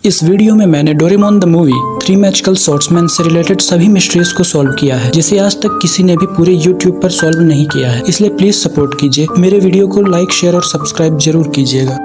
इस वीडियो में मैंने Doraemon the movie 3 magical swordsman से रिलेटेड सभी मिस्ट्रीज को सॉल्व किया है, जिसे आज तक किसी ने भी पूरे YouTube पर सॉल्व नहीं किया है। इसलिए प्लीज सपोर्ट कीजिए, मेरे वीडियो को लाइक, शेयर और सब्सक्राइब जरूर कीजिएगा।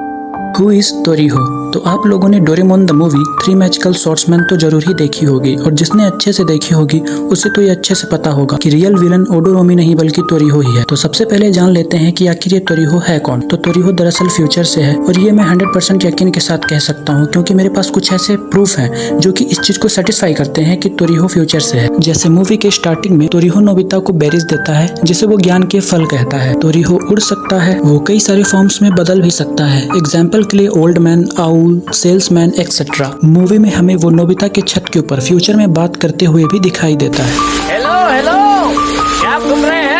Who is Toriho? तो आप लोगों ने Doraemon the movie 3 magical swordsman तो जरूर ही देखी होगी, और जिसने अच्छे से देखी होगी उसे तो ये अच्छे से पता होगा कि रियल विलन ओडोरोमी नहीं बल्कि तोरिहो ही है। तो सबसे पहले जान लेते हैं कि आखिर ये तोरिहो है कौन। तो तोरिहो दरअसल फ्यूचर से है, और ये मैं 100% यकीन के साथ कह सकता हूँ, क्योंकि मेरे पास कुछ ऐसे प्रूफ हैं जो कि इस चीज को सेटिस्फाई करते हैं कि तोरिहो फ्यूचर से है। जैसे मूवी के स्टार्टिंग में तोरिहो नोबिता को बेरीज देता है, जिसे वो ज्ञान के फल कहता है। तोरिहो उड़ सकता है, वो कई सारे फॉर्म्स में बदल भी सकता है। एग्जाम्पल के लिए old man, owl, salesman etcetera. Movie में हमें वो नोबिता के छत के ऊपर फ्यूचर में बात करते हुए भी दिखाई देता है। हेलो हेलो, क्या आप सुन रहे हैं?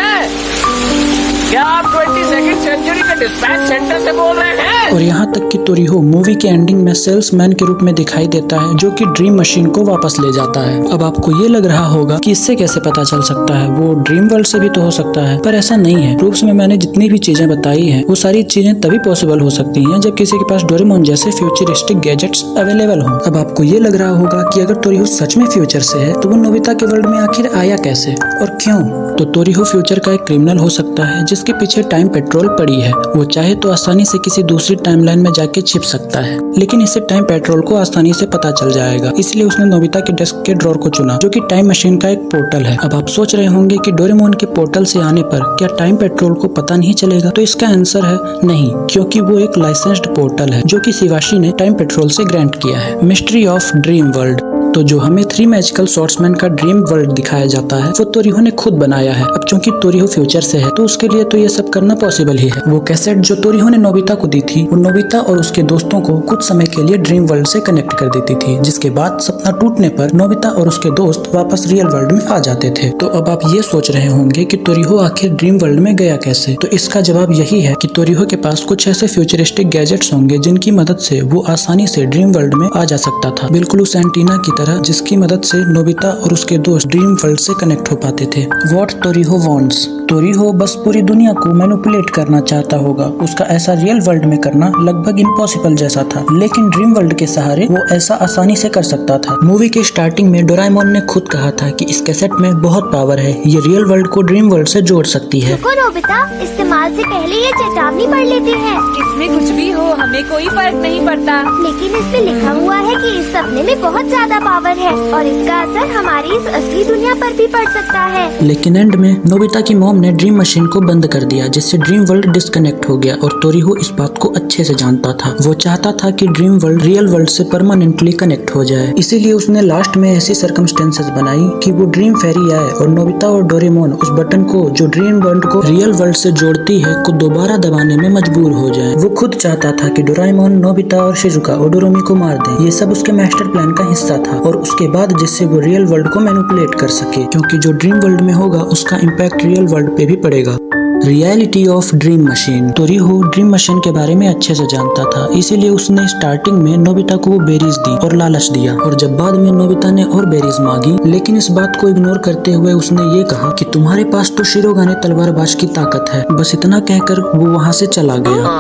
क्या आप 22वीं सेंचुरी के डिस्पैच सेंटर से बोल रहे हैं? और यहाँ तक कि तोरिहो मूवी के एंडिंग में सेल्समैन के रूप में दिखाई देता है, जो कि ड्रीम मशीन को वापस ले जाता है। अब आपको ये लग रहा होगा कि इससे कैसे पता चल सकता है, वो ड्रीम वर्ल्ड से भी तो हो सकता है, पर ऐसा नहीं है। प्रूफ्स में मैंने जितनी भी चीजें बताई हैं, वो सारी चीजें तभी पॉसिबल हो सकती हैं जब किसी के पास डोरेमोन जैसे फ्यूचरिस्टिक गैजेट्स अवेलेबल हों। अब आपको ये लग रहा होगा कि अगर तोरिहो सच में फ्यूचर से है, तो वो नोबिता के वर्ल्ड में आखिर आया कैसे और क्यों? तो तोरिहो फ्यूचर का एक क्रिमिनल हो सकता है, जिसके पीछे टाइम पेट्रोल पड़ी है। वो चाहे तो आसानी से किसी दूसरी टाइमलाइन में जाके छिप सकता है, लेकिन इससे टाइम पेट्रोल को आसानी से पता चल जाएगा। इसलिए उसने नोबिता के डेस्क के ड्रॉर को चुना, जो कि टाइम मशीन का एक पोर्टल है। अब आप सोच रहे होंगे कि डोरेमोन के पोर्टल से आने पर क्या टाइम पेट्रोल को पता नहीं चलेगा? तो इसका आंसर है नहीं, क्योंकि वो एक लाइसेंस्ड पोर्टल है, जो कि शिवाशी ने टाइम पेट्रोल से ग्रांट किया है। Mystery of dream world. तो जो हमें 3 मैजिकल स्वॉर्ड्समैन का ड्रीम वर्ल्ड दिखाया जाता है, वो तोरिहो ने खुद बनाया है। अब चूंकि तोरिहो फ्यूचर से है, तो उसके लिए तो ये सब करना पॉसिबल ही है। वो कैसेट जो तोरिहो ने नोबिता को दी थी, वो नोबिता और उसके दोस्तों को कुछ समय के लिए ड्रीम वर्ल्ड से कनेक्ट कर देती थी, जिसके बाद सपना टूटने पर नोबिता और उसके दोस्त वापस रियल वर्ल्ड में आ जाते थे। तो अब आप ये सोच रहे होंगे कि तोरिहो आखिर ड्रीम वर्ल्ड में गया कैसे? तो इसका जवाब यही है कि तोरिहो के पास कुछ ऐसे फ्यूचरिस्टिक गैजेट्स होंगे, जिनकी मदद से वो आसानी से ड्रीम वर्ल्ड में आ जा सकता था, बिल्कुल उस एंटीना की तरह जिसकी मदद से नोबिता और उसके दोस्त ड्रीम वर्ल्ड से कनेक्ट हो पाते थे। What तोरिहो wants? तोरिहो बस पूरी दुनिया को मैनिपुलेट करना चाहता होगा। उसका ऐसा रियल वर्ल्ड में करना लगभग इम्पॉसिबल जैसा था, लेकिन ड्रीम वर्ल्ड के सहारे वो ऐसा आसानी से कर सकता था। मूवी के स्टार्टिंग में डोरेमोन ने खुद कहा था कि इस कैसेट में बहुत पावर है, ये रियल वर्ल्ड को ड्रीम वर्ल्ड से जोड़ सकती है। रुको नोबिता, इस्तेमाल से पहले ये चेतावनी पढ़ लेते हैं। इसमें कुछ भी हो, हमें कोई फर्क नहीं पड़ता। लेकिन इसमें लिखा हुआ है कि इस सपने में बहुत ज्यादा पावर है, और इसका असर हमारी इस असली दुनिया पर भी पड़ सकता है। लेकिन एंड में नोबिता की मॉम ने ड्रीम मशीन को बंद कर दिया, जिससे ड्रीम वर्ल्ड डिस्कनेक्ट हो गया, और तोरिहो इस बात को अच्छे से जानता था। वो चाहता था कि ड्रीम वर्ल्ड रियल वर्ल्ड से परमानेंटली कनेक्ट हो जाए। इसीलिए उसने लास्ट में ऐसी सर्कमस्टेंसेस बनाई कि वो ड्रीम फेरी आए और नोबिता और डोरेमोन उस बटन को जो ड्रीम वर्ल्ड को रियल वर्ल्ड से जोड़ती है को दोबारा दबाने में मजबूर हो जाए। वो खुद चाहता था कि डोरेमोन, नोबिता और शिजुका ओडोरोमी को मार दे। ये सब उसके मास्टर प्लान का हिस्सा था, और उसके बाद जिससे वो रियल वर्ल्ड को मैनिपुलेट कर सके, क्योंकि जो ड्रीम वर्ल्ड में होगा उसका इम्पैक्ट रियल वर्ल्ड पे भी पड़ेगा। Reality of dream machine. Toriho dream machine के बारे में अच्छे से जानता था, इसीलिए उसने स्टार्टिंग में नोबिता को वो बेरीज दी और लालच दिया, और जब बाद में नोबिता ने और बेरीज मांगी, लेकिन इस बात को इग्नोर करते हुए उसने ये कहा कि तुम्हारे पास तो शिरोगाने तलवारबाज की ताकत है। बस इतना कहकर वो वहाँ से चला गया।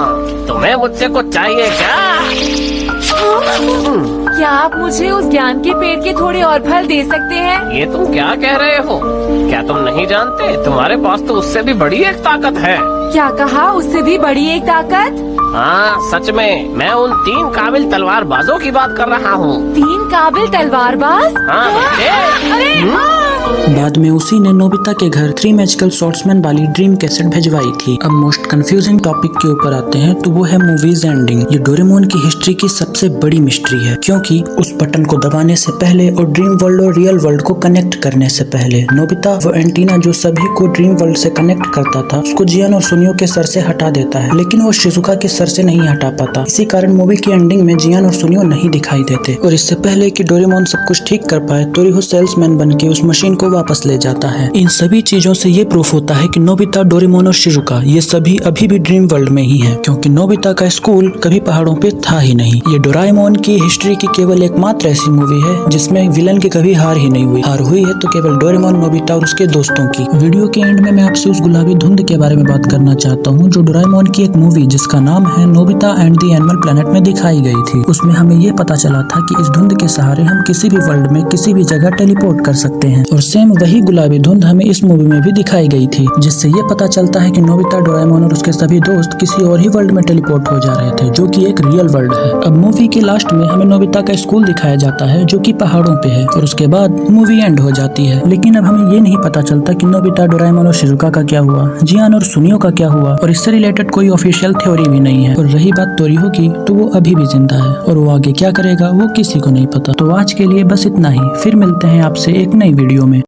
तुम्हें मुझसे कुछ चाहिए क्या? क्या आप मुझे उस ज्ञान के पेड़ के थोड़े और फल दे सकते हैं? ये तुम क्या कह रहे हो? क्या तुम नहीं जानते, तुम्हारे पास तो उससे भी बड़ी एक ताकत है। क्या कहा? उससे भी बड़ी एक ताकत? हाँ सच में, मैं उन 3 काबिल तलवारबाजों की बात कर रहा हूँ। 3 काबिल तलवारबाज? हाँ बच्चे। अरे बाद में उसी ने नोबिता के घर 3 मैजिकल स्वॉर्ड्समैन वाली ड्रीम कैसेट भिजवाई थी। अब मोस्ट कंफ्यूजिंग टॉपिक के ऊपर आते हैं, तो वो है मूवीज एंडिंग। ये डोरेमोन की हिस्ट्री की सबसे बड़ी मिस्ट्री है, क्योंकि उस बटन को दबाने से पहले और ड्रीम वर्ल्ड और रियल वर्ल्ड को कनेक्ट करने से पहले नोबिता वो एंटीना जो सभी को ड्रीम वर्ल्ड से कनेक्ट करता था, उसको जियान और सुनियो के सर से हटा देता है, लेकिन वो शिजुका के सर से नहीं हटा पाता। इसी कारण मूवी की एंडिंग में जियान और सुनियो नहीं दिखाई देते। और इससे पहले कि डोरेमोन सब कुछ ठीक कर पाए, तोरिहो सेल्समैन बन के उस मशीन को वापस ले जाता है। इन सभी चीजों से ये प्रूफ होता है कि नोबिता, डोरेमोन और शिजुका ये सभी अभी भी ड्रीम वर्ल्ड में ही हैं, क्योंकि नोबिता का स्कूल कभी पहाड़ों पे था ही नहीं। ये डोरेमोन की हिस्ट्री की केवल एकमात्र ऐसी मूवी है जिसमें विलन की कभी हार ही नहीं हुई। हार हुई है तो केवल डोरेमोन, नोबिता और उसके दोस्तों की। वीडियो के एंड में मैं आपसे उस गुलाबी धुंध के बारे में बात करना चाहता हूँ जो डोरेमोन की एक मूवी जिसका नाम है Nobita and the animal planet में दिखाई गई थी। उसमें हमें ये पता चला था कि इस धुंध के सहारे हम किसी भी वर्ल्ड में किसी भी जगह टेलीपोर्ट कर सकते हैं, और सेम वही गुलाबी धुंध हमें इस मूवी में भी दिखाई गई थी, जिससे ये पता चलता है कि नोबिता, डोरेमोन और उसके सभी दोस्त किसी और ही वर्ल्ड में टेलीपोर्ट हो जा रहे थे, जो कि एक रियल वर्ल्ड है। अब मूवी के लास्ट में हमें नोबिता का स्कूल दिखाया जाता है जो कि पहाड़ों पे है, और उसके बाद मूवी एंड हो जाती है। लेकिन अब हमें ये नहीं पता चलता कि नोबिता, डोरेमोन और शिजुका का क्या हुआ, जियान और सुनियो का क्या हुआ, और इससे रिलेटेड कोई ऑफिशियल थ्योरी भी नहीं है। और रही बात तोरिहो की, तो वो अभी भी जिंदा है और वो आगे क्या करेगा वो किसी को नहीं पता। तो आज के लिए बस इतना ही, फिर मिलते हैं आपसे एक नई वीडियो में।